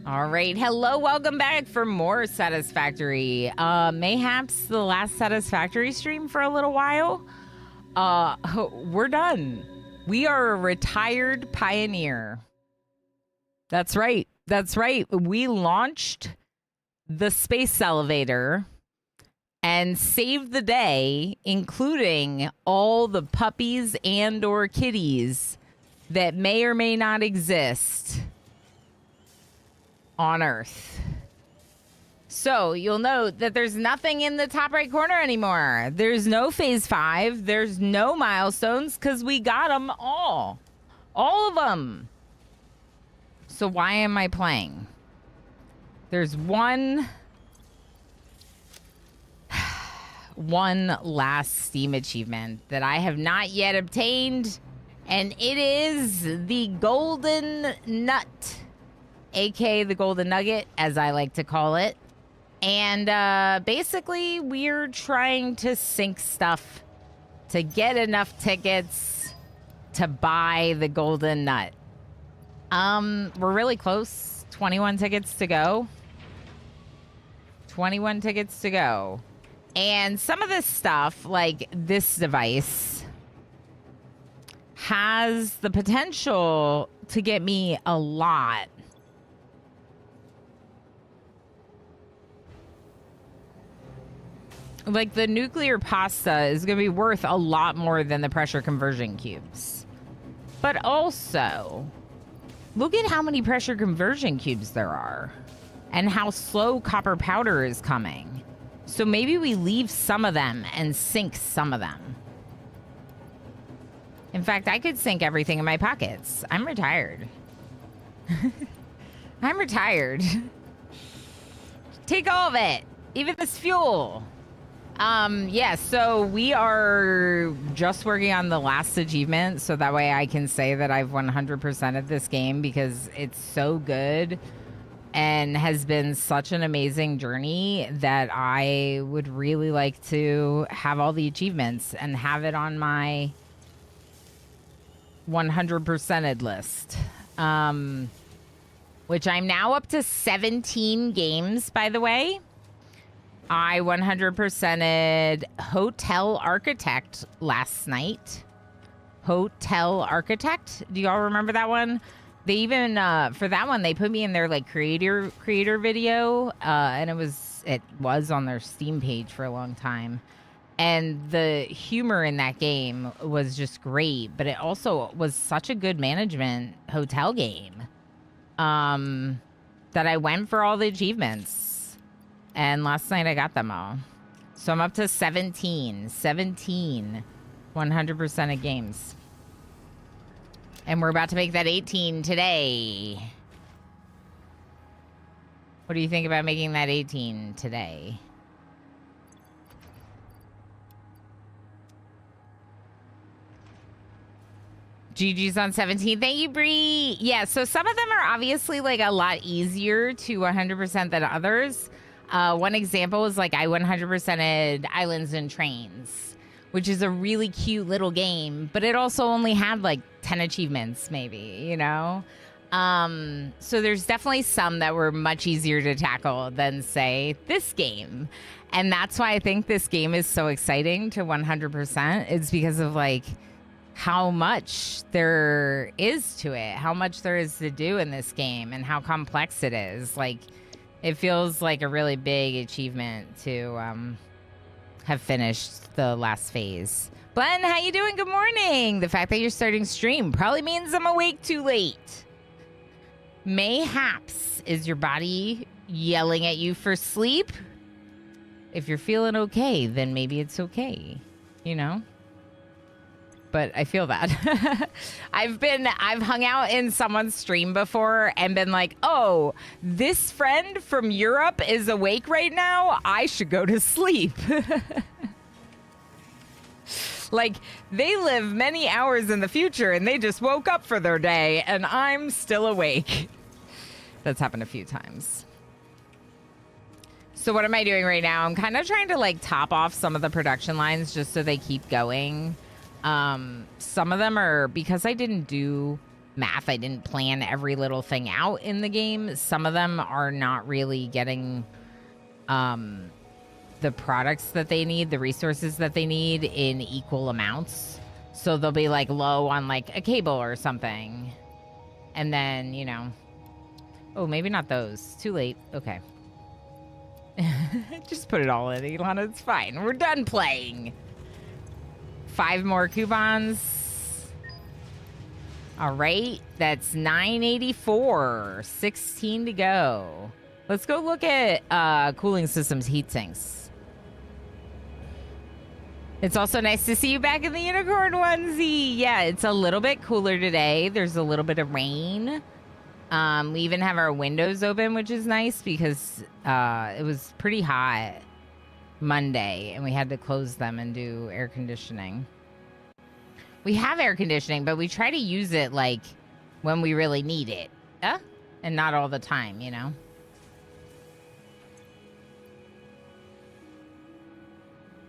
All right. Hello. Welcome back for more Satisfactory. Mayhaps the last Satisfactory stream for a little while. We're done. We are a retired pioneer. That's right. That's right. We launched the space elevator and saved the day, including all the puppies and or kitties that may or may not exist on Earth. So you'll note that there's nothing in the top right corner anymore. There's no phase 5. There's no milestones because we got them all of them. So why am I playing? There's one last Steam achievement that I have not yet obtained, and it is the Golden Nut, aka the Golden Nugget, as I like to call it. And basically, we're trying to sync stuff to get enough tickets to buy the Golden Nut. We're really close. 21 tickets to go. 21 tickets to go. And some of this stuff, like this device, has the potential to get me a lot. Like the nuclear pasta is going to be worth a lot more than the pressure conversion cubes. But also, look at how many pressure conversion cubes there are and how slow copper powder is coming. So maybe we leave some of them and sink some of them. In fact, I could sink everything in my pockets. I'm retired. I'm retired. Take all of it, even this fuel. Yeah, so we are just working on the last achievement, so that way I can say that I've 100%ed this game because it's so good and has been such an amazing journey that I would really like to have all the achievements and have it on my 100%ed list. Which I'm now up to 17 games, by the way. I 100%ed Hotel Architect last night. Hotel Architect. Do y'all remember that one? They even, for that one, they put me in their like creator video, and it was on their Steam page for a long time. And the humor in that game was just great, but it also was such a good management hotel game, that I went for all the achievements. And last night I got them all. So I'm up to 17 100% of games. And we're about to make that 18 today. What do you think about making that 18 today? GG's on 17. Thank you, Bree. Yeah, so some of them are obviously like a lot easier to 100% than others. One example is like I 100%ed Islands and Trains, which is a really cute little game, but it also only had like 10 achievements maybe, you know? So there's definitely some that were much easier to tackle than, say, this game. And that's why I think this game is so exciting to 100%. It's because of like how much there is to it, how much there is to do in this game, and how complex it is. Like, it feels like a really big achievement to have finished the last phase. Glenn, how you doing? Good morning. The fact that you're starting stream probably means I'm awake too late. Mayhaps is your body yelling at you for sleep? If you're feeling okay, then maybe it's okay, you know? But I feel that. I've hung out in someone's stream before and been like, oh, this friend from Europe is awake right now. I should go to sleep. Like, they live many hours in the future and they just woke up for their day and I'm still awake. That's happened a few times. So what am I doing right now? I'm kind of trying to like top off some of the production lines just so they keep going. Some of them are, because I didn't do math. I didn't plan every little thing out in the game. Some of them are not really getting the products that they need, the resources that they need in equal amounts. So they'll be like low on like a cable or something. And then, you know, oh, maybe not those. Too late. Okay. Just put it all in, Ilana. It's fine. We're done playing. 5 more coupons. All right. That's 984. 16 to go. Let's go look at cooling systems heat sinks. It's also nice to see you back in the unicorn onesie. Yeah, it's a little bit cooler today. There's a little bit of rain. We even have our windows open, which is nice because it was pretty hot Monday and we had to close them and do air conditioning. We have air conditioning, but we try to use it like when we really need it. And not all the time, you know?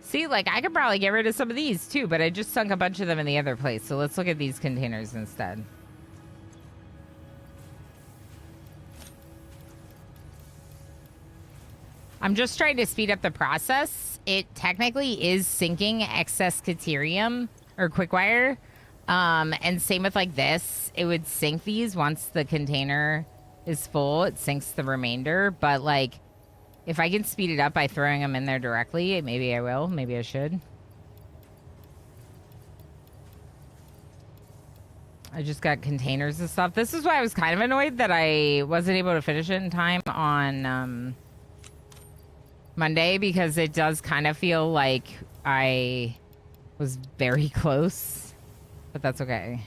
See, like, I could probably get rid of some of these, too, but I just sunk a bunch of them in the other place. So let's look at these containers instead. I'm just trying to speed up the process. It technically is syncing excess Caterium or Quickwire. And same with, like, this. It would sync these once the container is full. It syncs the remainder. But, like, if I can speed it up by throwing them in there directly, maybe I will. Maybe I should. I just got containers and stuff. This is why I was kind of annoyed that I wasn't able to finish it in time on Monday, because it does kind of feel like I was very close. But that's okay.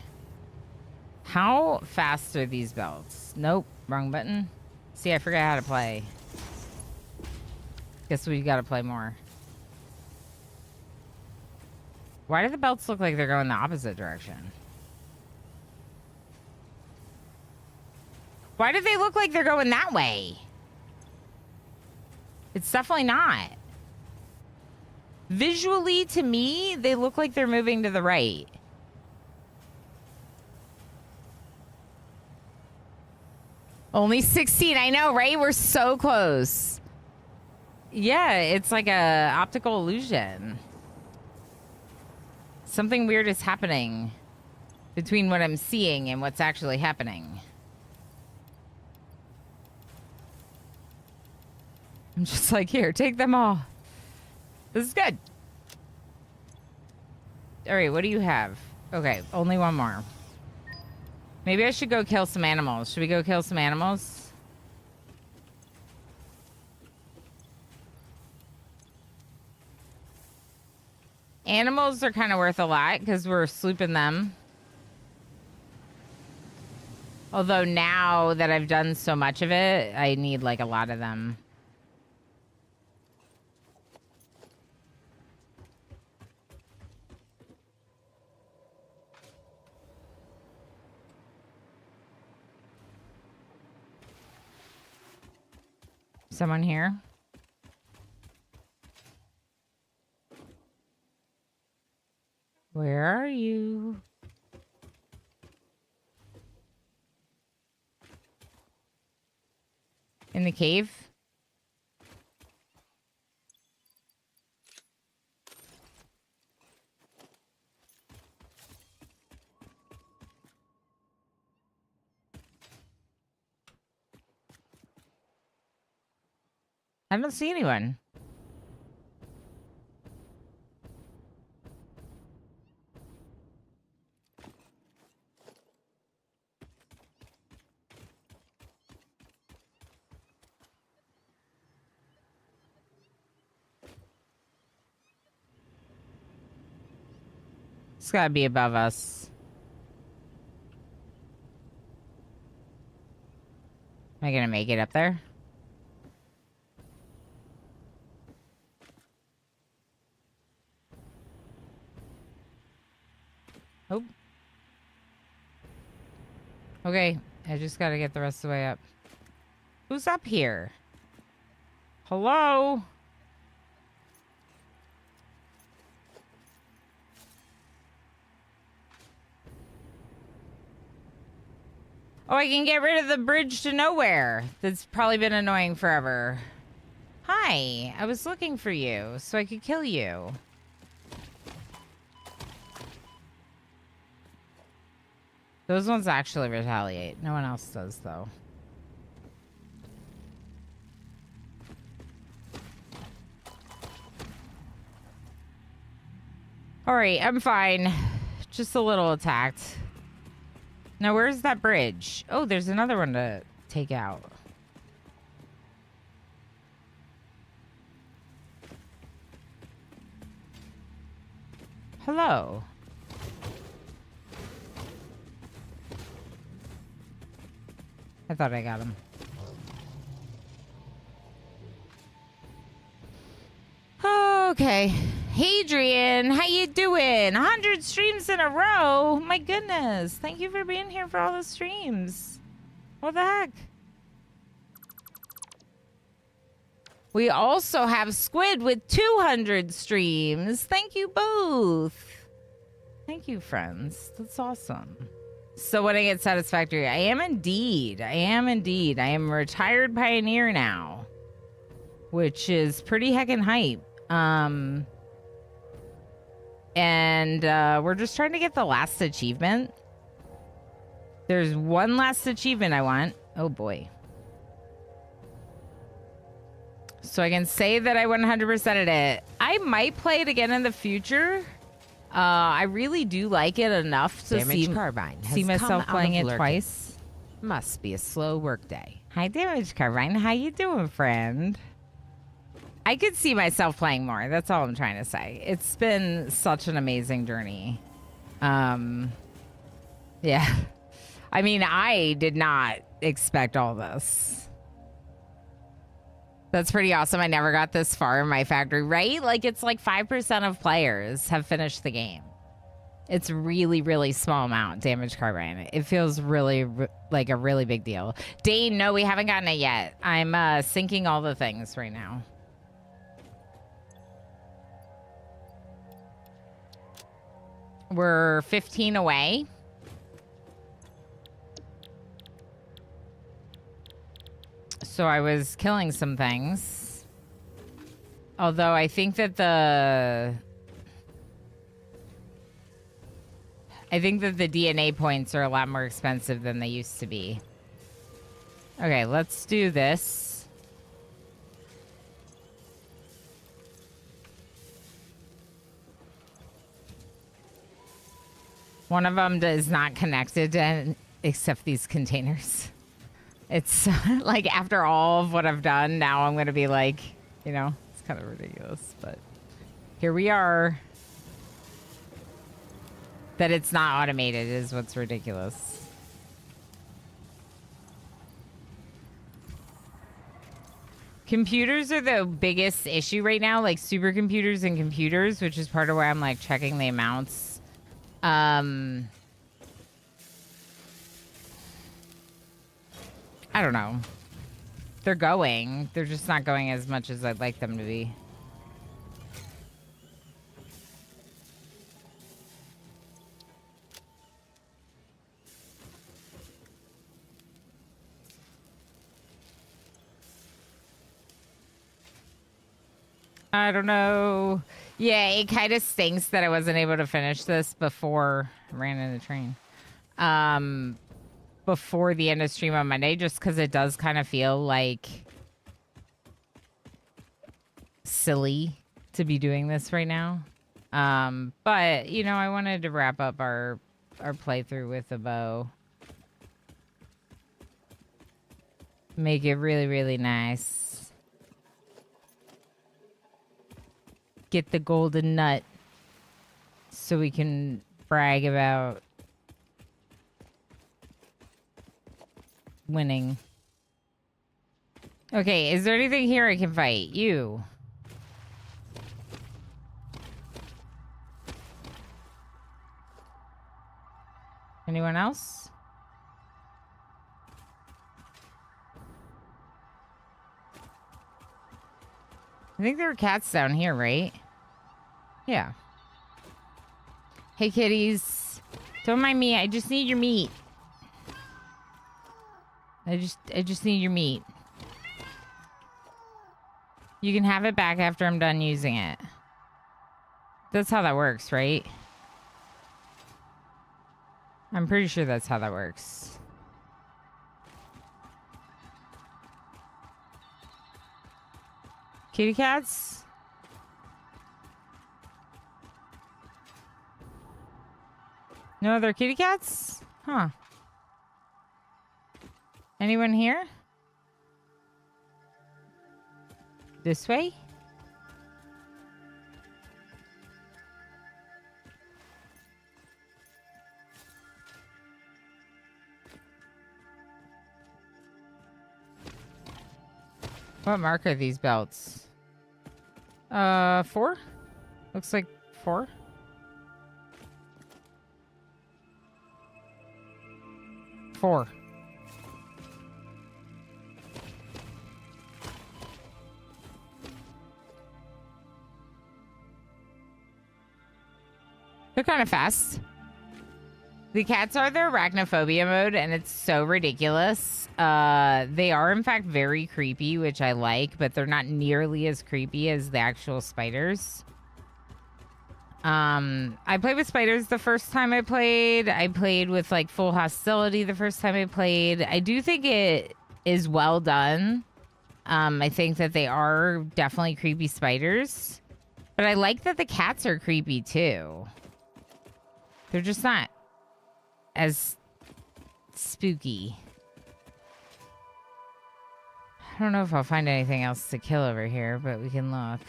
How fast are these belts? Nope. Wrong button. See, I forgot how to play. Guess we gotta play more. Why do the belts look like they're going the opposite direction? Why do they look like they're going that way? It's definitely not. Visually, to me, they look like they're moving to the right. Only 16. I know, right? We're so close. Yeah, it's like a optical illusion. Something weird is happening between what I'm seeing and what's actually happening. I'm just like, here, take them all. This is good. All right, what do you have? Okay, only one more. Maybe I should go kill some animals. Should we go kill some animals? Animals are kind of worth a lot because we're slooping them. Although now that I've done so much of it, I need like a lot of them. Someone here? Where are you? In the cave? I don't see anyone. It's gotta be above us. Am I gonna make it up there? Oh. Okay, I just gotta get the rest of the way up. Who's up here? Hello? Oh, I can get rid of the bridge to nowhere. That's probably been annoying forever. Hi, I was looking for you so I could kill you. Those ones actually retaliate. No one else does, though. All right, I'm fine. Just a little attacked. Now, where's that bridge? Oh, there's another one to take out. Hello. I thought I got him. Okay. Hadrian, how you doing? 100 streams in a row? My goodness. Thank you for being here for all the streams. What the heck? We also have Squid with 200 streams. Thank you both. Thank you, friends. That's awesome. So when I get Satisfactory, I am indeed. I am a retired pioneer now, which is pretty heckin' hype. And we're just trying to get the last achievement. There's one last achievement I want. Oh boy. So I can say that I 100%ed it. I might play it again in the future. I really do like it enough to see myself playing it twice. Must be a slow work day. Hi, Damage Carbine. How you doing, friend? I could see myself playing more. That's all I'm trying to say. It's been such an amazing journey. Yeah. I mean, I did not expect all this. That's pretty awesome. I never got this far in my factory, right? Like, it's like 5% of players have finished the game. It's really, really small amount, Damage Carbine. It feels really, like a really big deal. Dane, no, we haven't gotten it yet. I'm syncing all the things right now. We're 15 away. So I was killing some things. Although I think that the DNA points are a lot more expensive than they used to be. Okay, let's do this. One of them is not connected to except these containers. It's like after all of what I've done, now I'm going to be like, you know, it's kind of ridiculous, but here we are. That it's not automated is what's ridiculous. Computers are the biggest issue right now, like supercomputers and computers, which is part of why I'm like checking the amounts. I don't know. They're going. They're just not going as much as I'd like them to be. I don't know. Yeah, it kind of stinks that I wasn't able to finish this before I ran into the train. Before the end of stream on Monday, just because it does kind of feel like silly to be doing this right now. But, you know, I wanted to wrap up our playthrough with a bow. Make it really, really nice. Get the golden nut so we can brag about winning. Okay, is there anything here I can fight? You. Anyone else? I think there are cats down here, right? Yeah. Hey, kitties. Don't mind me. I just need your meat. I just need your meat. You can have it back after I'm done using it. That's how that works, right? I'm pretty sure that's how that works. Kitty cats? No other kitty cats? Huh. Anyone here? This way? What mark are these belts? 4? Looks like 4. Four. They're kind of fast. The cats are their arachnophobia mode, and it's so ridiculous. They are, in fact, very creepy, which I like, but they're not nearly as creepy as the actual spiders. I played with spiders the first time I played. I played with, like, full hostility the first time I played. I do think it is well done. I think that they are definitely creepy spiders. But I like that the cats are creepy, too. They're just not as spooky. I don't know if I'll find anything else to kill over here, but we can look.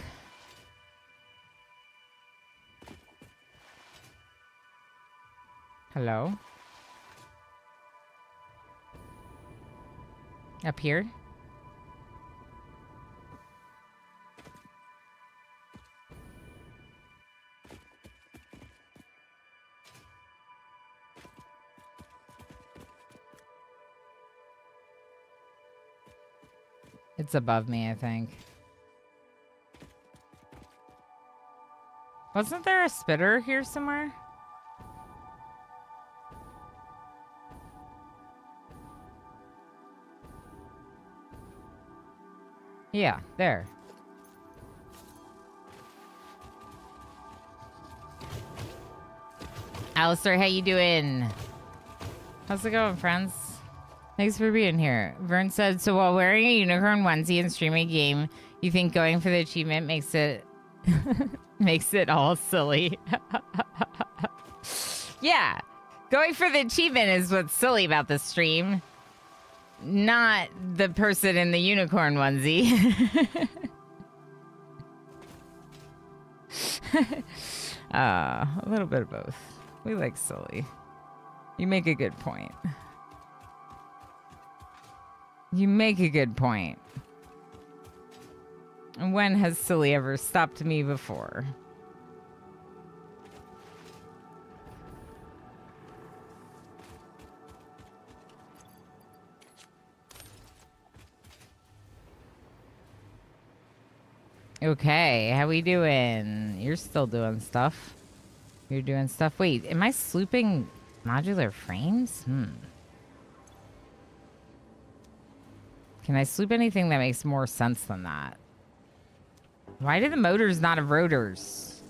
Hello? Up here? It's above me, I think. Wasn't there a spitter here somewhere? Yeah, there. Alistair, how you doing? How's it going, friends? Thanks for being here. Vern said, so while wearing a unicorn onesie and streaming a game, you think going for the achievement makes it makes it all silly. Yeah. Going for the achievement is what's silly about the stream. Not the person in the unicorn onesie. A little bit of both. We like silly. You make a good point. You make a good point. When has silly ever stopped me before? Okay, how we doing? You're still doing stuff. You're doing stuff. Wait, am I slooping modular frames? Can I sloop anything that makes more sense than that? Why do the motors not have rotors?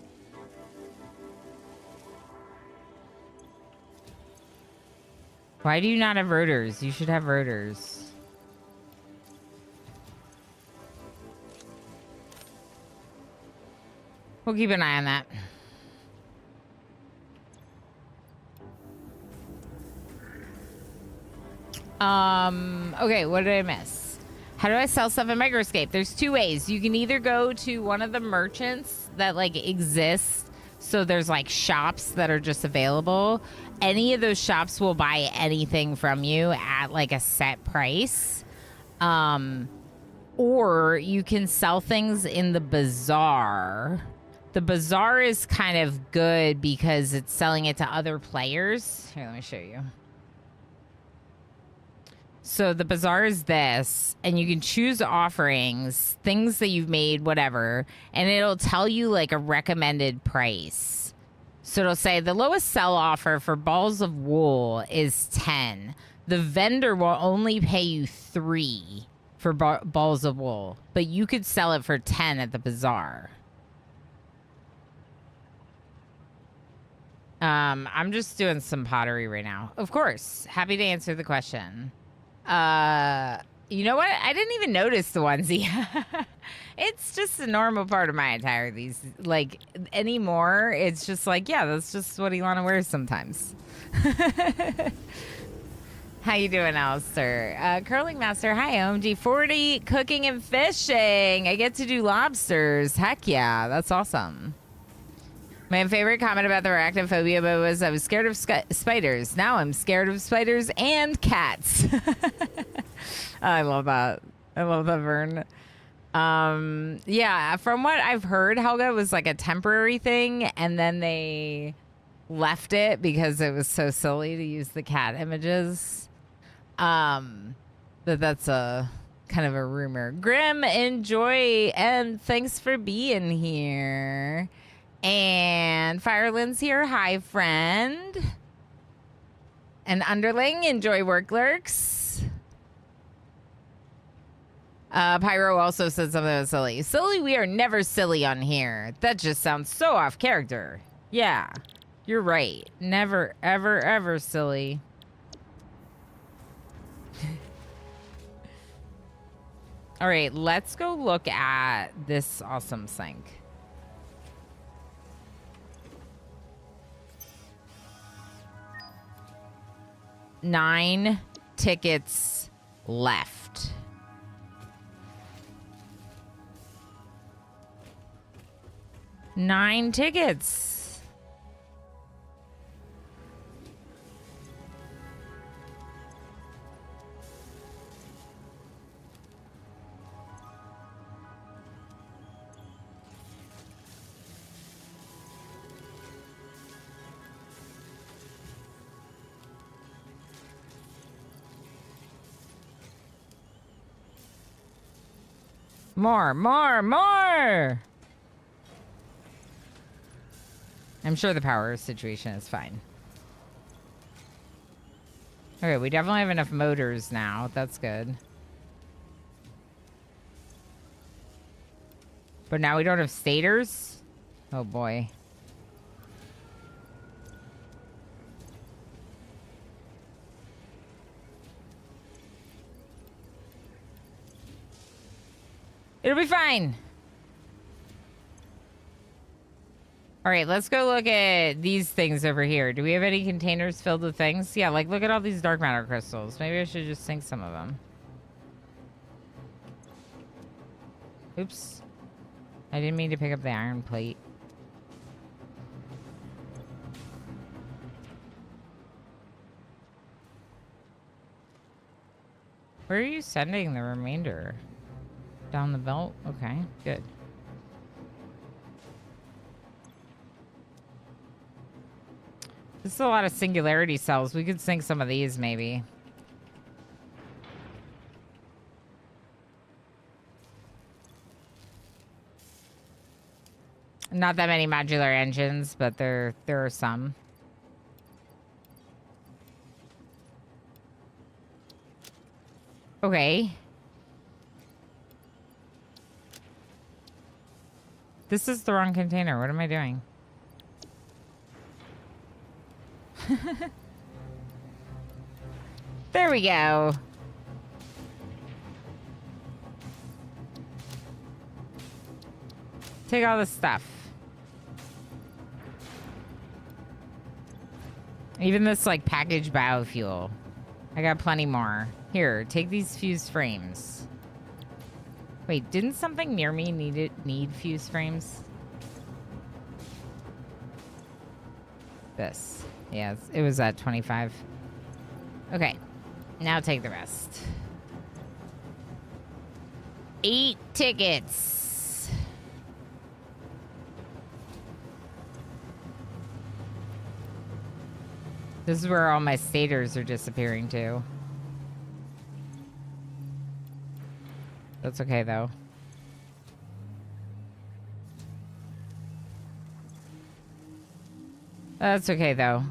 Why do you not have rotors? You should have rotors. We'll keep an eye on that. Okay, what did I miss? How do I sell stuff in Microscape? There's 2 ways. You can either go to one of the merchants that like exist. So there's like shops that are just available. Any of those shops will buy anything from you at like a set price. Or you can sell things in the bazaar. The bazaar is kind of good because it's selling it to other players. Here, let me show you. So the bazaar is this, and you can choose offerings, things that you've made, whatever, and it'll tell you like a recommended price. So it'll say the lowest sell offer for balls of wool is 10. the vendor will only pay you 3 for balls of wool, but you could sell it for 10 at the bazaar. I'm just doing some pottery right now. Of course. Happy to answer the question. You know what? I didn't even notice the onesie. It's just a normal part of my attire. These, like, anymore, it's just like, yeah, that's just what Ilana wears sometimes. How you doing, Alistair? Curling Master, hi, OMG40, cooking and fishing. I get to do lobsters. Heck yeah, that's awesome. My favorite comment about the arachnophobia was I was scared of spiders. Now I'm scared of spiders and cats. I love that. I love that, Vern. Yeah, from what I've heard, Helga was like a temporary thing, and then they left it because it was so silly to use the cat images. That's a kind of a rumor. Grim, enjoy, and thanks for being here. And Fireland's here. Hi, friend. And Underling, enjoy work lurks. Pyro also said something that was silly. Silly, we are never silly on here. That just sounds so off character. Yeah, you're right. Never, ever, ever silly. All right, let's go look at this awesome sink. Nine tickets left. Nine tickets. More, more, more! I'm sure the power situation is fine. Okay, we definitely have enough motors now. That's good. But now we don't have stators? Oh boy. It'll be fine. All right, let's go look at these things over here. Do we have any containers filled with things? Yeah, like look at all these dark matter crystals. Maybe I should just sink some of them. Oops. I didn't mean to pick up the iron plate. Where are you sending the remainder? Down the belt? Okay, good. This is a lot of singularity cells. We could sink some of these, maybe. Not that many modular engines, but there are some. Okay. This is the wrong container. What am I doing? There we go. Take all this stuff. Even this, like, packaged biofuel. I got plenty more. Here, take these fused frames. Wait, didn't something near me need fused frames? This. Yeah, it was at 25. Okay. Now take the rest. 8 tickets. This is where all my stators are disappearing to. That's okay, though. That's okay, though.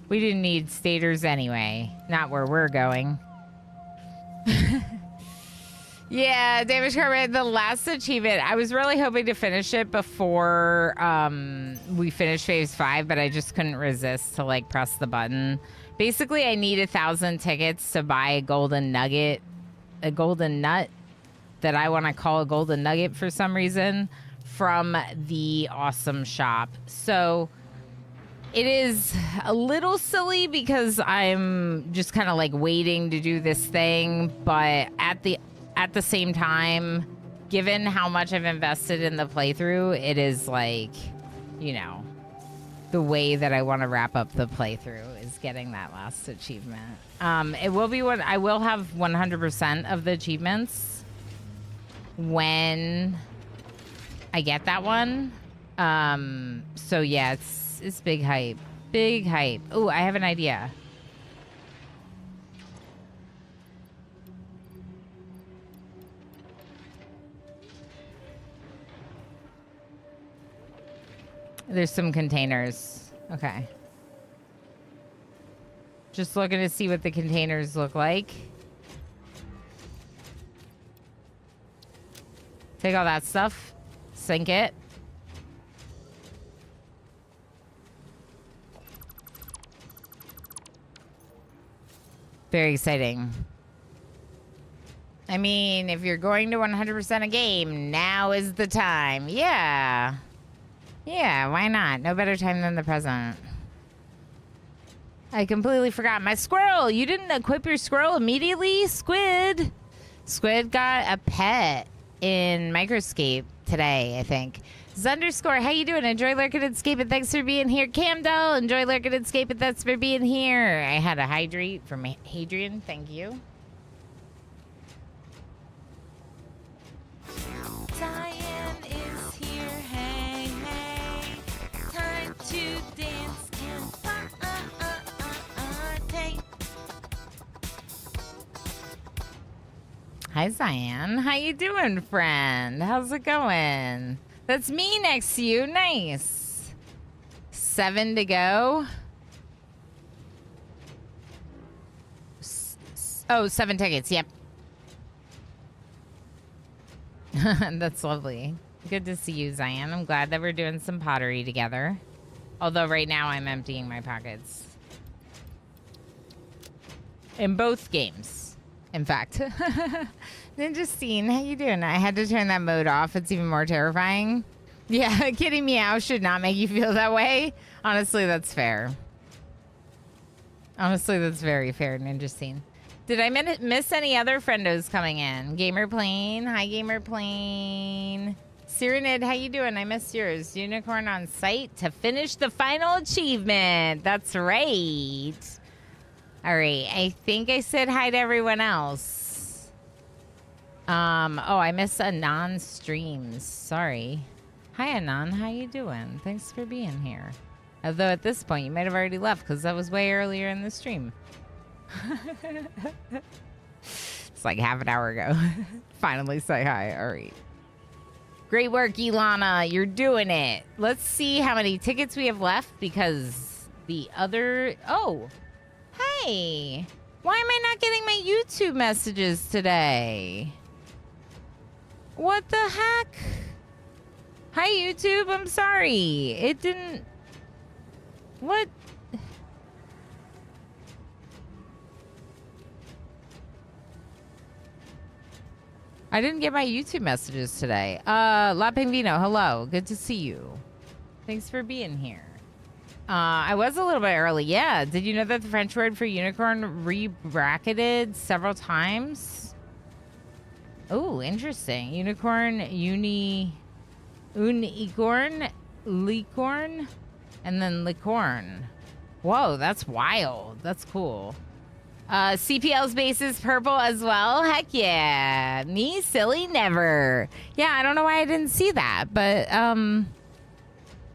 We didn't need staters anyway. Not where we're going. Yeah, David Sherman, the last achievement. I was really hoping to finish it before we finished phase 5, but I just couldn't resist to like press the button. Basically, I need 1,000 tickets to buy a golden nugget, a golden nut that I want to call a golden nugget for some reason from the awesome shop. So it is a little silly because I'm just kind of like waiting to do this thing, but at the same time, given how much I've invested in the playthrough, it is like, you know, the way that I want to wrap up the playthrough is getting that last achievement. It will be what I will have 100% of the achievements when I get that one. So yeah, it's big hype. Big hype. Oh, I have an idea. There's some containers. Okay. Just looking to see what the containers look like. Take all that stuff. Sink it. Very exciting. I mean, if you're going to 100% a game, now is the time. Yeah. Yeah, why not? No better time than the present. I completely forgot. My squirrel! You didn't equip your squirrel immediately? Squid! Squid got a pet in Microscape today, I think. Zunderscore, how you doing? Enjoy Lurking and Escape and thanks for being here. Camdell, enjoy Lurking and Escape and thanks for being here. I had a hydrate from Hadrian. Thank you. Diane is here. Hey, hey. Time to dance and party. Hi, Cyan. How you doing, friend? How's it going? That's me next to you. Nice. 7 to go. Oh, 7 tickets. Yep. That's lovely. Good to see you, Zion. I'm glad that we're doing some pottery together. Although right now I'm emptying my pockets. In both games, in fact. Ninja Scene, how you doing? I had to turn that mode off. It's even more terrifying. Yeah, Kitty Meow should not make you feel that way. Honestly, that's fair. Honestly, that's very fair, Ninja Scene. Did I miss any other friendos coming in? Gamer Plane. Hi, Gamer Plane. Cyrenid, how you doing? I missed yours. Unicorn on site to finish the final achievement. That's right. All right. I think I said hi to everyone else. Oh, I missed Anon streams. Sorry. Hi, Anon. How you doing? Thanks for being here. Although at this point, you might have already left because that was way earlier in the stream. It's like half an hour ago. Finally say hi. All right. Great work, Ilana. You're doing it. Let's see how many tickets we have left because the other... Oh, hey. Why am I not getting my YouTube messages today? What the heck? Hi, YouTube. I'm sorry. It didn't... What? I didn't get my YouTube messages today. La Pingvino, hello. Good to see you. Thanks for being here. I was a little bit early. Yeah. Did you know that the French word for unicorn re-bracketed several times? Oh, interesting. Unicorn, unicorn, licorn, and then licorn. Whoa, that's wild. That's cool. CPL's base is purple as well. Heck yeah. Me, silly, never. Yeah, I don't know why I didn't see that, but I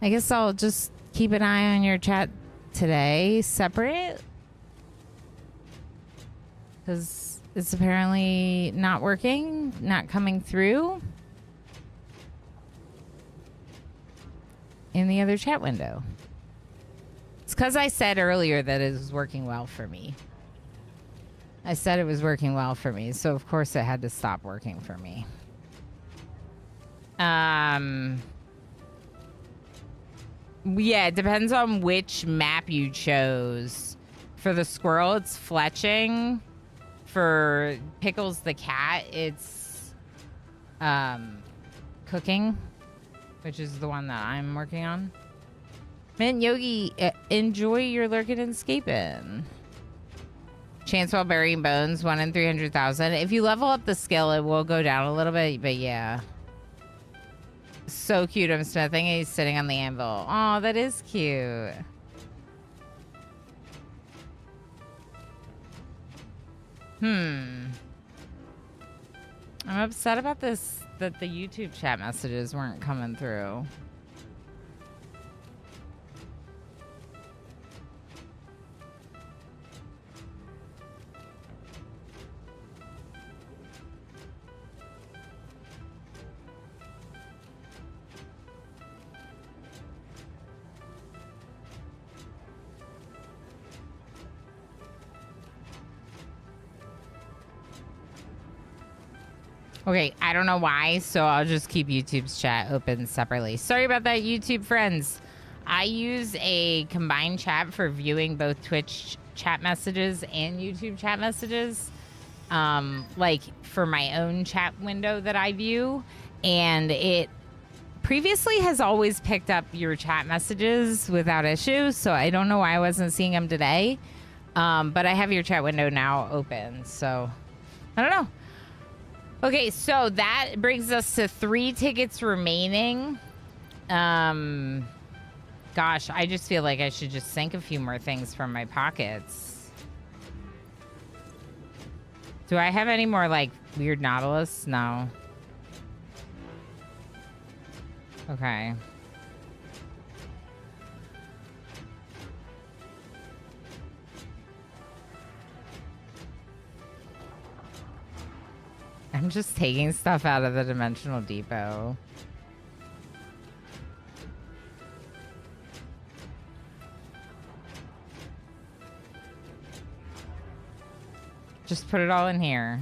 guess I'll just keep an eye on your chat today, separate. Because it's apparently not working, not coming through in the other chat window. It's because I said earlier that it was working well for me. I said it was working well for me, so of course it had to stop working for me. Yeah, it depends on which map you chose. For the squirrel, it's fletching. For Pickles the cat, it's cooking, which is the one that I'm working on. Mint Yogi, enjoy your lurking and escaping. Chance while burying bones, 1 in 300,000. If you level up the skill, it will go down a little bit, but yeah. So cute. I'm smithing. He's sitting on the anvil. Oh, that is cute. I'm upset about this, that the YouTube chat messages weren't coming through. Okay, I don't know why, so I'll just keep YouTube's chat open separately. Sorry about that, YouTube friends. I use a combined chat for viewing both Twitch chat messages and YouTube chat messages. Like for my own chat window that I view. And it previously has always picked up your chat messages without issues. So I don't know why I wasn't seeing them today. But I have your chat window now open. So I don't know. Okay, so that brings us to 3 tickets remaining. Gosh, I just feel like I should just sink a few more things from my pockets. Do I have any more, like, weird Nautilus? No. Okay. I'm just taking stuff out of the Dimensional Depot. Just put it all in here.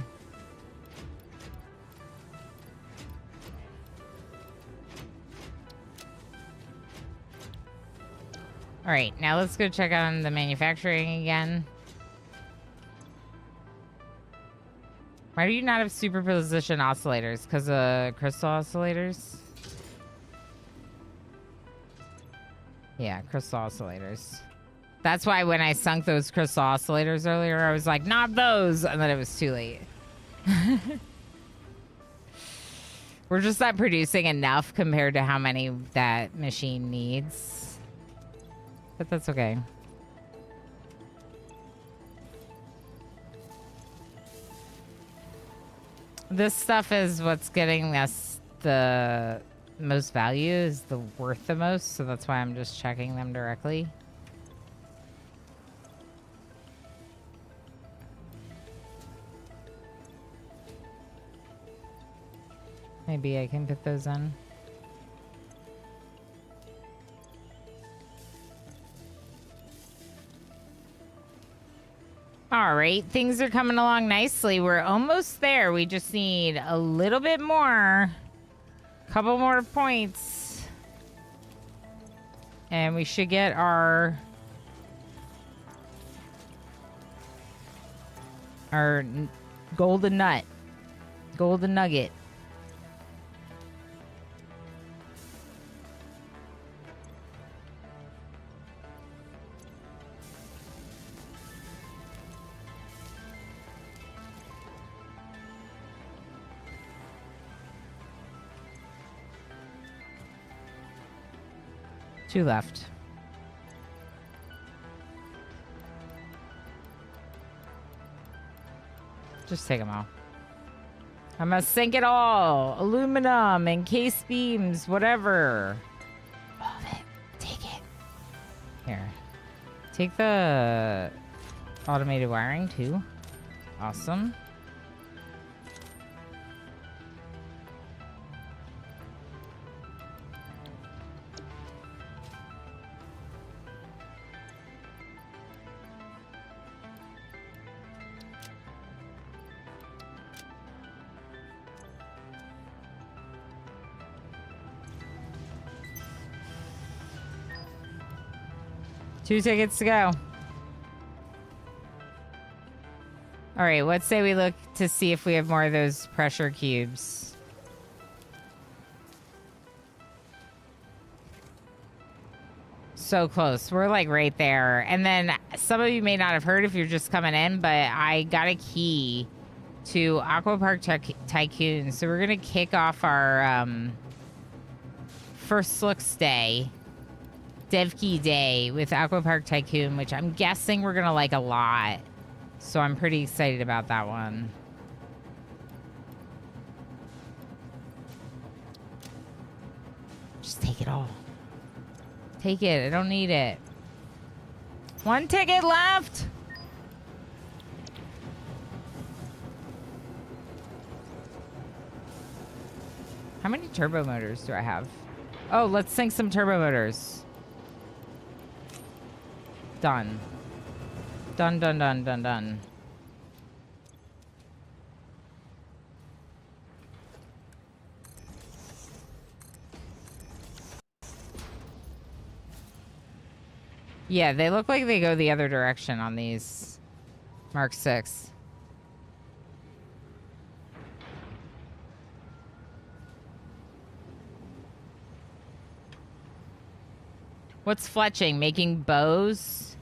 All right, now let's go check on the manufacturing again. Why do you not have superposition oscillators? Because of crystal oscillators? Yeah, crystal oscillators. That's why when I sunk those crystal oscillators earlier, I was like, not those! And then it was too late. We're just not producing enough compared to how many that machine needs. But that's okay. This stuff is what's getting us the most value, is the worth the most, so that's why I'm just checking them directly. Maybe I can put those in. All right, things are coming along nicely. We're almost there. We just need a little bit more. Couple more points. And we should get our golden nut. Golden nugget. Two left. Just take them all. I'm gonna sink it all. Aluminum and case beams, whatever. All of it. Take it. Here. Take the automated wiring too. Awesome. 2 tickets to go. All right, let's say we look to see if we have more of those pressure cubes. So close. We're like right there. And then some of you may not have heard if you're just coming in, but I got a key to Aqua Park Tycoon. So we're going to kick off our first looks day, Dev Key Day with Aqua Park Tycoon, which I'm guessing we're going to like a lot. So I'm pretty excited about that one. Just take it all. Take it. I don't need it. 1 ticket left. How many turbo motors do I have? Oh, let's sink some turbo motors. Done. Done, done, done, done, done. Yeah, they look like they go the other direction on these Mark 6. What's fletching? Making bows?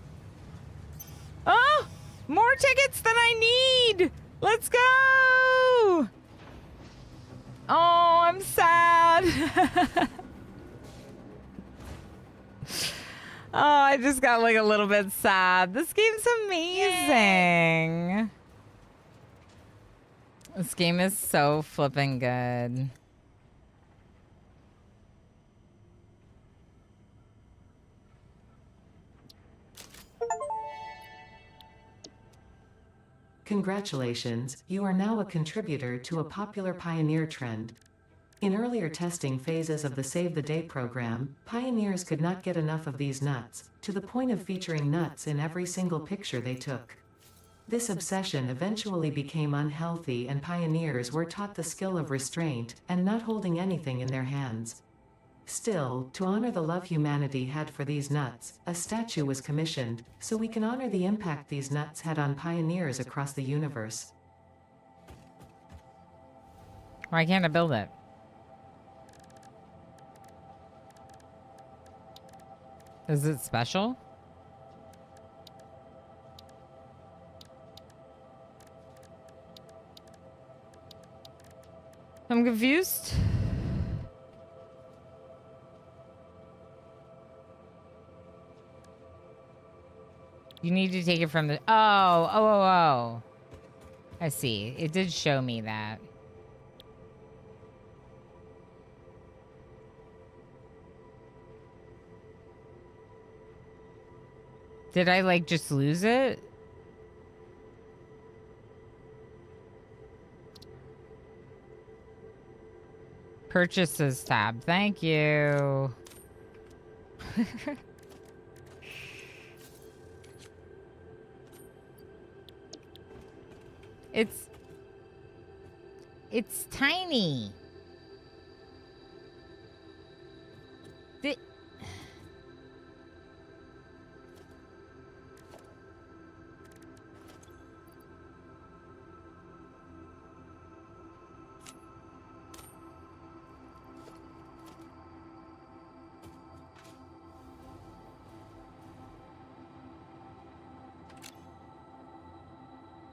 Oh! More tickets than I need! Let's go! Oh, I'm sad. Oh, I just got like a little bit sad. This game's amazing. Yay. This game is so flipping good. Congratulations, you are now a contributor to a popular Pioneer trend. In earlier testing phases of the Save the Day program, pioneers could not get enough of these nuts, to the point of featuring nuts in every single picture they took. This obsession eventually became unhealthy and pioneers were taught the skill of restraint and not holding anything in their hands. Still, to honor the love humanity had for these nuts, a statue was commissioned, so we can honor the impact these nuts had on pioneers across the universe. Why can't I build it? Is it special? I'm confused. You need to take it from the... Oh. I see. It did show me that. Did I, like, just lose it? Purchases tab. Thank you. It's tiny.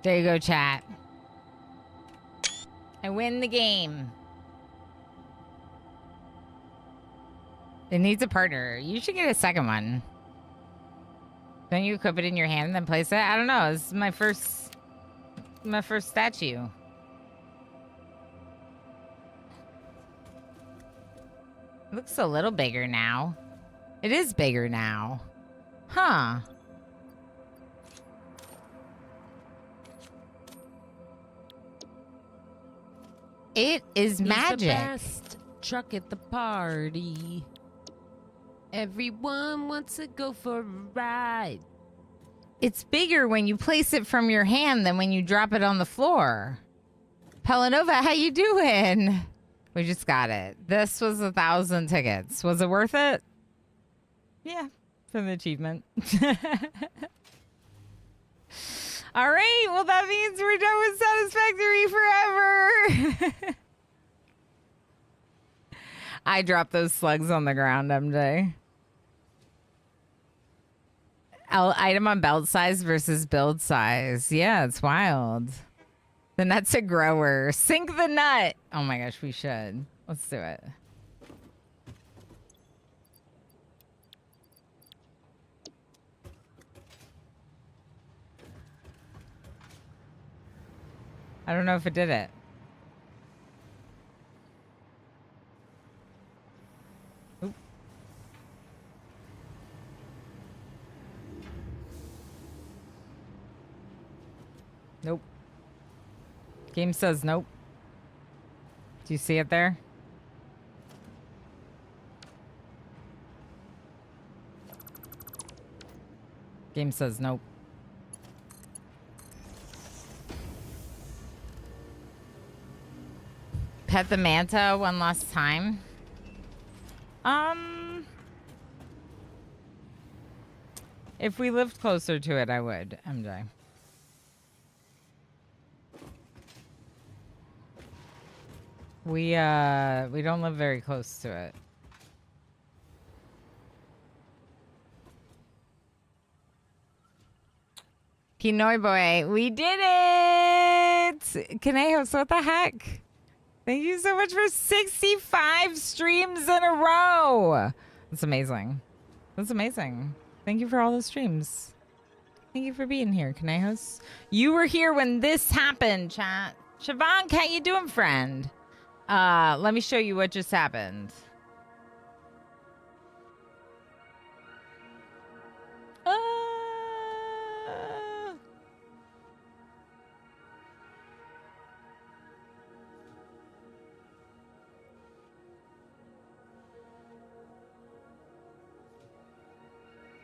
There you go, chat. I win the game. It needs a partner. You should get a second one. Don't you equip it in your hand and then place it? I don't know. This is my first statue. It looks a little bigger now. It is bigger now. Huh. It is magic. The best truck at the party. Everyone wants to go for a ride. It's bigger when you place it from your hand than when you drop it on the floor. Pelanova, how you doing? We just got it. This was 1,000 tickets. Was it worth it? Yeah, for the achievement. All right, well, that means we're done with Satisfactory forever. I dropped those slugs on the ground, MJ. Item on belt size versus build size. Yeah, it's wild. The nut's a grower. Sink the nut. Oh my gosh, we should. Let's do it. I don't know if it did it. Oop. Nope. Game says nope. Do you see it there? Game says nope. Pet the manta one last time. If we lived closer to it, I would, MJ. We don't live very close to it. Pinoy boy, we did it! Can I host? What the heck? Thank you so much for 65 streams in a row. That's amazing. That's amazing. Thank you for all the streams. Thank you for being here. Can I host? You were here when this happened, chat. Siobhan, how you doing, friend? Let me show you what just happened.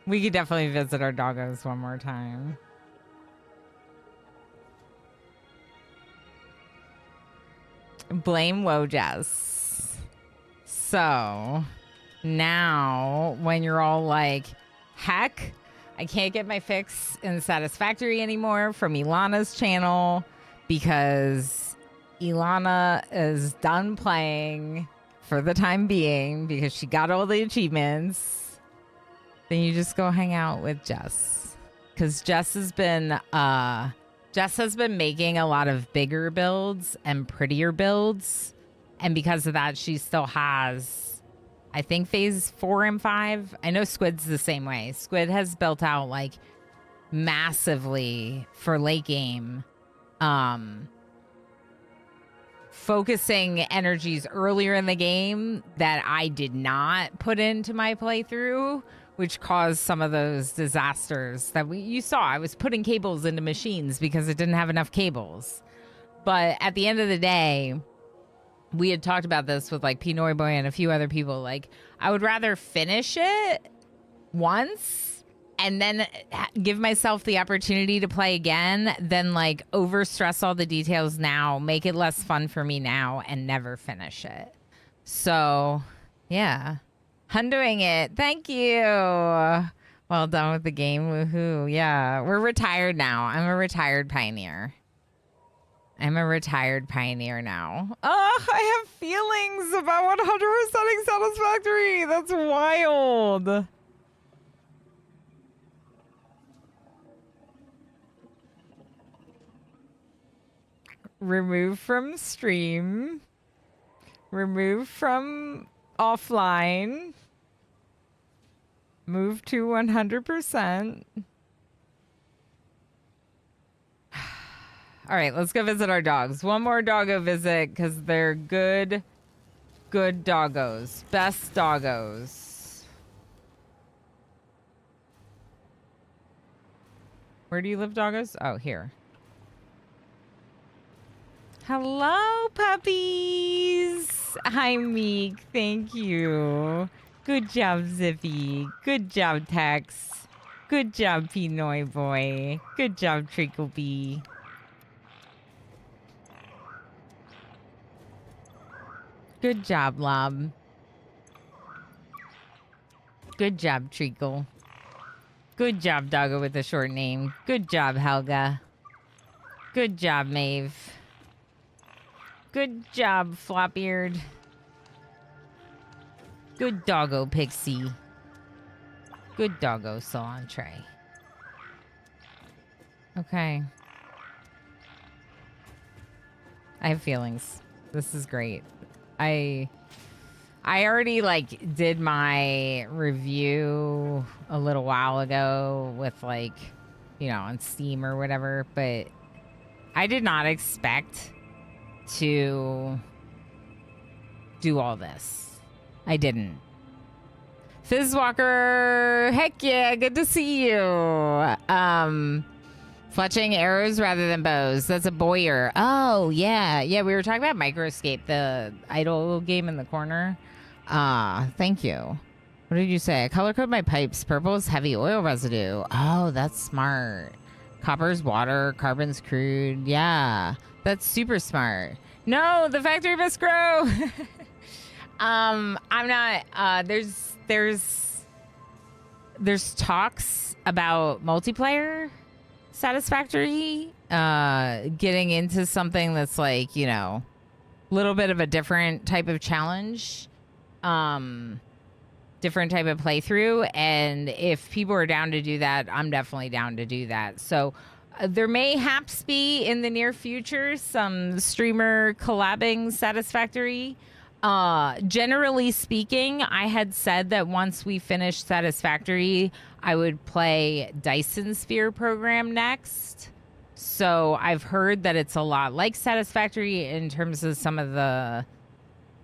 We could definitely visit our doggos one more time. Blame Wojess. So now when you're all like, heck, I can't get my fix in Satisfactory anymore from Ilana's channel because Ilana is done playing for the time being because she got all the achievements. Then you just go hang out with Jess. Because Jess has been making a lot of bigger builds and prettier builds. And because of that, she still has, I think, phase 4 and 5. I know Squid's the same way. Squid has built out like massively for late game. Focusing energies earlier in the game that I did not put into my playthrough, which caused some of those disasters that you saw. I was putting cables into machines because it didn't have enough cables. But at the end of the day, we had talked about this with like Pinoy Boy and a few other people. Like, I would rather finish it once and then give myself the opportunity to play again than like overstress all the details now, make it less fun for me now, and never finish it. So, yeah. Undoing it. Thank you. Well done with the game. Woohoo. Yeah. We're retired now. I'm a retired pioneer. I'm a retired pioneer now. Oh, I have feelings about 100%ing Satisfactory. That's wild. Remove from stream. Remove from offline. Move to 100%. All right, let's go visit our dogs. One more doggo visit because they're good doggos. Best doggos. Where do you live, doggos? Oh, here. Hello, puppies. Hi, Meek. Thank you. Good job, Zippy. Good job, Tex. Good job, Pinoy Boy. Good job, Tricklebee. Good job, Lob. Good job, Treacle. Good job, Doggo, with the short name. Good job, Helga. Good job, Maeve. Good job, Flopbeard. Good doggo, Pixie. Good doggo, Solantre. Okay. I have feelings. This is great. I already like did my review a little while ago with like, you know, on Steam or whatever, but I did not expect to do all this. I didn't. Fizzwalker, heck yeah, good to see you. Fletching arrows rather than bows. That's a Boyer. Oh, yeah. Yeah, we were talking about Microscape, the idle game in the corner. Thank you. What did you say? I color code my pipes. Purple is heavy oil residue. Oh, that's smart. Copper's water. Carbon's crude. Yeah, that's super smart. No, the factory must grow. I'm not, there's talks about multiplayer Satisfactory, getting into something that's like, you know, a little bit of a different type of challenge, different type of playthrough. And if people are down to do that, I'm definitely down to do that. So there may haps be in the near future some streamer collabing Satisfactory. Generally speaking, I had said that once we finished Satisfactory, I would play Dyson Sphere program next. So I've heard that it's a lot like Satisfactory in terms of some of the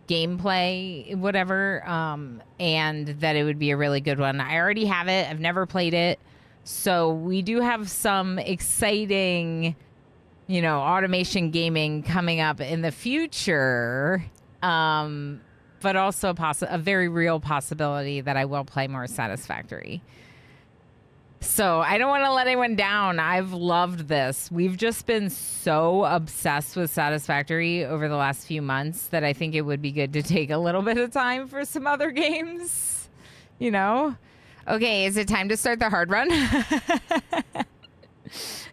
gameplay, whatever, and that it would be a really good one. I already have it. I've never played it. So we do have some exciting, you know, automation gaming coming up in the future. But also a very real possibility that I will play more Satisfactory. So I don't want to let anyone down. I've loved this. We've just been so obsessed with Satisfactory over the last few months that I think it would be good to take a little bit of time for some other games, you know? Okay, is it time to start the hard run?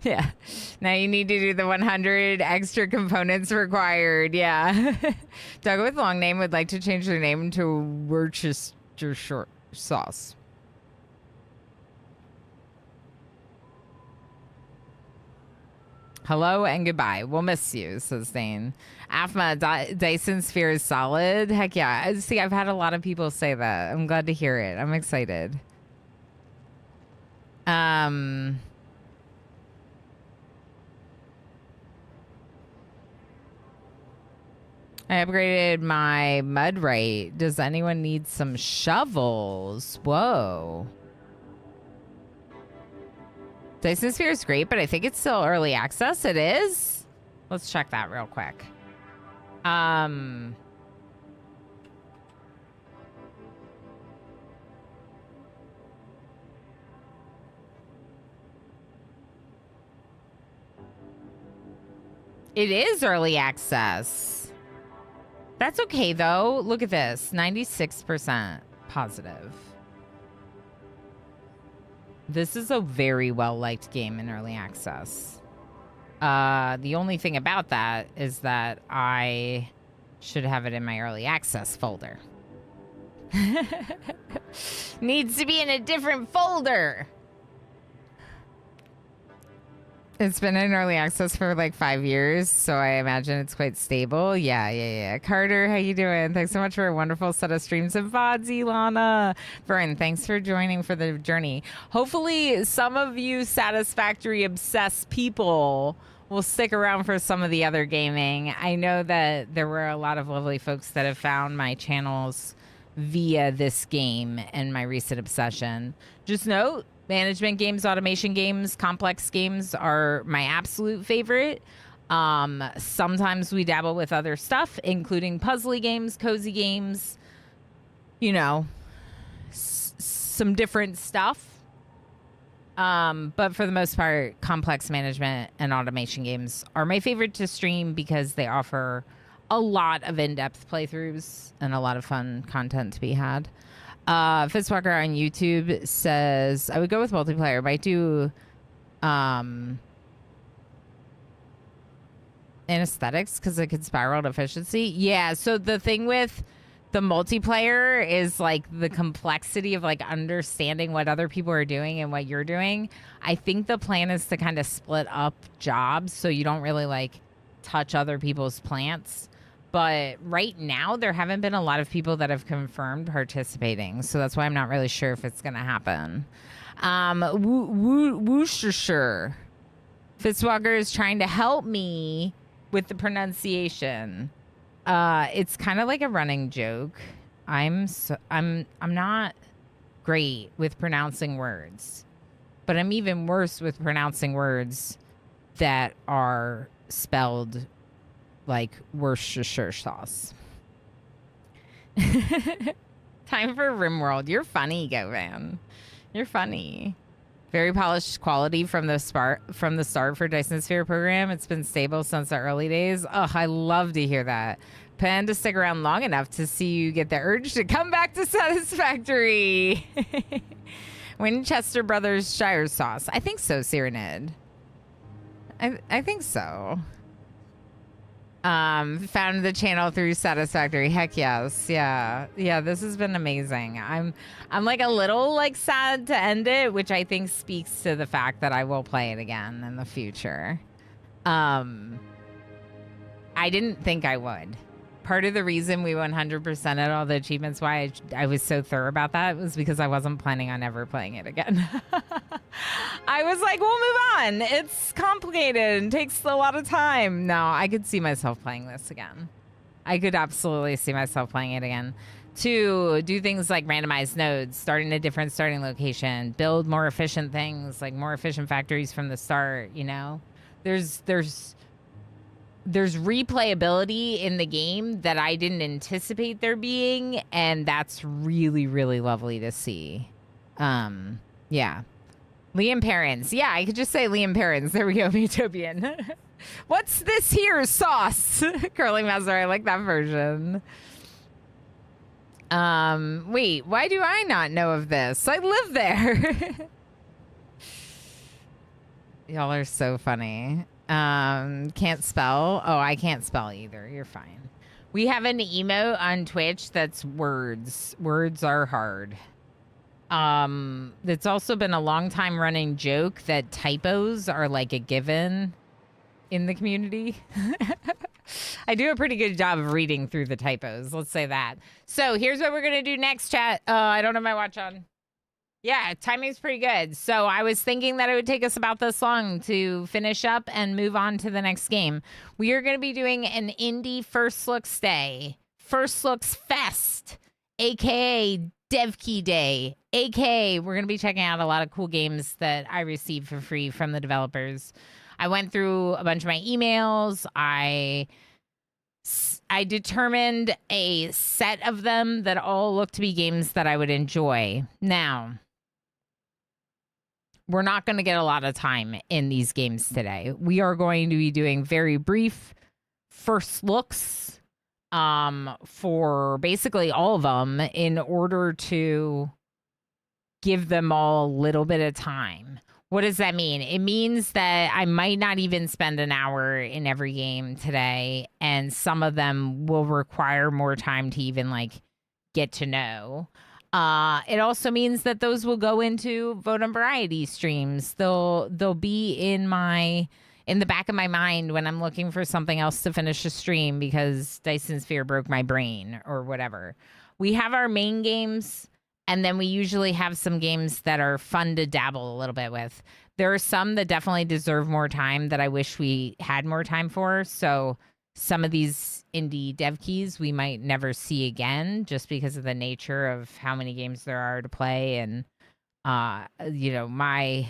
Yeah. Now you need to do the 100 extra components required. Yeah. Doug with long name would like to change their name to Worcester short sauce. Hello and goodbye. We'll miss you, says Dane. Afma, Dyson Sphere is solid. Heck yeah. See, I've had a lot of people say that. I'm glad to hear it. I'm excited. I upgraded my mud rate. Does anyone need some shovels? Whoa. Dyson Sphere is great, but I think it's still early access. It is? Let's check that real quick. It is early access. That's okay, though. Look at this. 96% positive. This is a very well-liked game in early access. The only thing about that is that I should have it in my early access folder. Needs to be in a different folder. It's been in early access for like 5 years, so I imagine it's quite stable. Yeah. Carter, how you doing? Thanks so much for a wonderful set of streams and VODs, Ilana. Vern, thanks for joining for the journey. Hopefully some of you Satisfactory obsessed people will stick around for some of the other gaming. I know that there were a lot of lovely folks that have found my channels via this game and my recent obsession. Just note, management games, automation games, complex games are my absolute favorite. Sometimes we dabble with other stuff, including puzzly games, cozy games, you know, some different stuff. But for the most part, complex management and automation games are my favorite to stream because they offer a lot of in-depth playthroughs and a lot of fun content to be had. Fitzwalker on YouTube says, I would go with multiplayer. Might do anesthetics because it could spiral to efficiency. Yeah, so the thing with the multiplayer is like the complexity of like understanding what other people are doing and what you're doing. I think the plan is to kind of split up jobs so you don't really like touch other people's plants. But right now, there haven't been a lot of people that have confirmed participating. So that's why I'm not really sure if it's going to happen. Worcestershire. Fitzwalker is trying to help me with the pronunciation. It's kind of like a running joke. I'm not great with pronouncing words, but I'm even worse with pronouncing words that are spelled like Worcestershire sauce. Time for RimWorld. You're funny, Govan. You're funny. Very polished quality from the start for Dyson Sphere program. It's been stable since the early days. Oh, I love to hear that. Plan to stick around long enough to see you get the urge to come back to Satisfactory. Winchester Brothers Shire sauce. I think so, Cyranid. I think so. Found the channel through Satisfactory. Heck yes. Yeah. This has been amazing. I'm like a little like sad to end it, which I think speaks to the fact that I will play it again in the future. I didn't think I would. Part of the reason we 100%ed all the achievements, why I was so thorough about that, was because I wasn't planning on ever playing it again. I was like, we'll move on. It's complicated and takes a lot of time. No, I could see myself playing this again. I could absolutely see myself playing it again. To do things like randomized nodes, starting a different starting location, build more efficient things, like more efficient factories from the start, you know? There's replayability in the game that I didn't anticipate there being, and that's really, really lovely to see. Yeah. Liam Parents. Yeah, I could just say Liam Parents. There we go, Utopian. What's this here sauce? Curling Master, I like that version. Wait, why do I not know of this? I live there. Y'all are so funny. Can't spell. Oh, I can't spell either. You're fine. We have an emote on Twitch that's words. Words are hard. It's also been a long time running joke that typos are like a given in the community. I do a pretty good job of reading through the typos. Let's say that. So here's what we're going to do next, chat. I don't have my watch on. Yeah, timing's pretty good. So I was thinking that it would take us about this long to finish up and move on to the next game. We are going to be doing an indie First Looks Day. First Looks Fest, a.k.a. Dev Key Day, a.k.a. we're going to be checking out a lot of cool games that I received for free from the developers. I went through a bunch of my emails. I determined a set of them that all look to be games that I would enjoy. Now, we're not going to get a lot of time in these games today. We are going to be doing very brief first looks for basically all of them in order to give them all a little bit of time. What does that mean? It means that I might not even spend an hour in every game today, and some of them will require more time to even like get to know. It also means that those will go into Vote on Variety streams. They'll be in the back of my mind when I'm looking for something else to finish a stream because Dyson Sphere broke my brain or whatever. We have our main games, and then we usually have some games that are fun to dabble a little bit with. There are some that definitely deserve more time that I wish we had more time for. So some of these indie dev keys we might never see again just because of the nature of how many games there are to play. And, my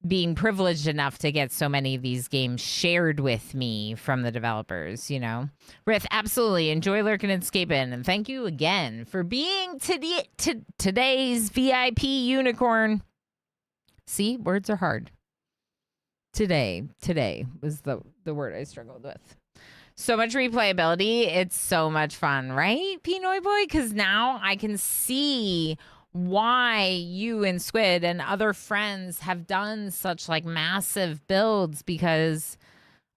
being privileged enough to get so many of these games shared with me from the developers, Rith, absolutely. Enjoy lurking and escaping. And thank you again for being today's VIP unicorn. See, words are hard. Today was the word I struggled with. So much replayability. It's so much fun, right, Pinoy Boy? Because now I can see why you and Squid and other friends have done such like massive builds because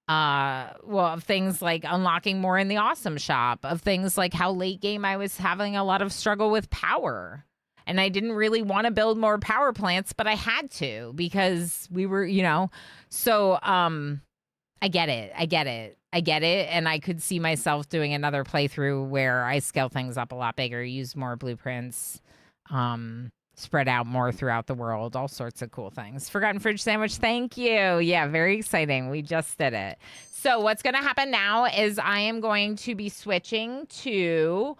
of things like unlocking more in the awesome shop, of things like how late game I was having a lot of struggle with power. And I didn't really want to build more power plants, but I had to because we were, so I get it. And I could see myself doing another playthrough where I scale things up a lot bigger, use more blueprints, spread out more throughout the world, all sorts of cool things. Forgotten Fridge Sandwich, thank you. Yeah, very exciting. We just did it. So what's going to happen now is I am going to be switching to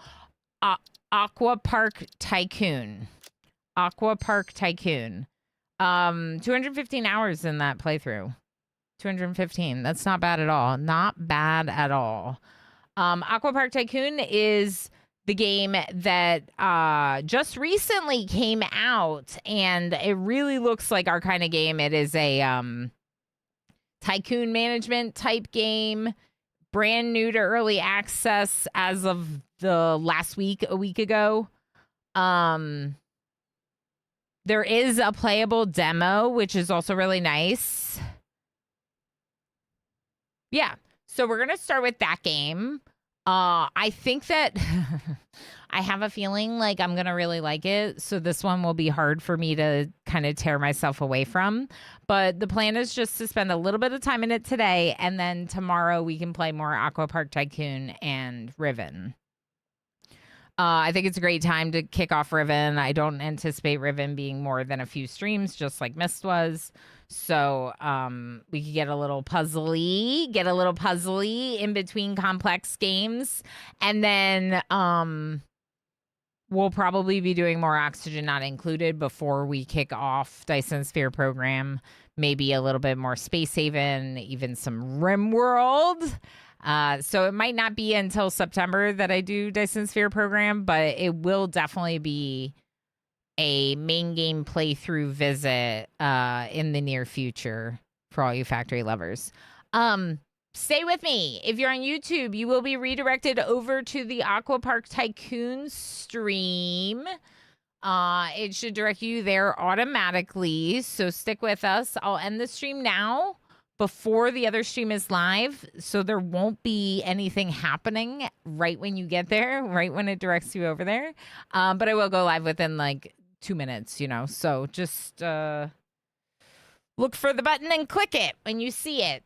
Aqua Park Tycoon. 215 hours in that playthrough. 215. That's not bad at all. Not bad at all. Aqua Park Tycoon is the game that just recently came out, and it really looks like our kind of game. It is a tycoon management type game, brand new to early access as of the last week, a week ago. There is a playable demo, which is also really nice. Yeah, so we're going to start with that game. I think that I have a feeling like I'm going to really like it. So this one will be hard for me to kind of tear myself away from. But the plan is just to spend a little bit of time in it today. And then tomorrow we can play more Aqua Park Tycoon and Riven. I think it's a great time to kick off Riven. I don't anticipate Riven being more than a few streams, just like Mist was. So we could get a little puzzly in between complex games. And then we'll probably be doing more Oxygen Not Included before we kick off Dyson Sphere program. Maybe a little bit more Space Haven, even some RimWorld. So it might not be until September that I do Dyson Sphere program, but it will definitely be a main game playthrough visit in the near future for all you factory lovers. Stay with me. If you're on YouTube, you will be redirected over to the Aqua Park Tycoon stream. It should direct you there automatically, so stick with us. I'll end the stream now before the other stream is live, so there won't be anything happening right when you get there, right when it directs you over there. But I will go live within like 2 minutes, so just look for the button and click it when you see it.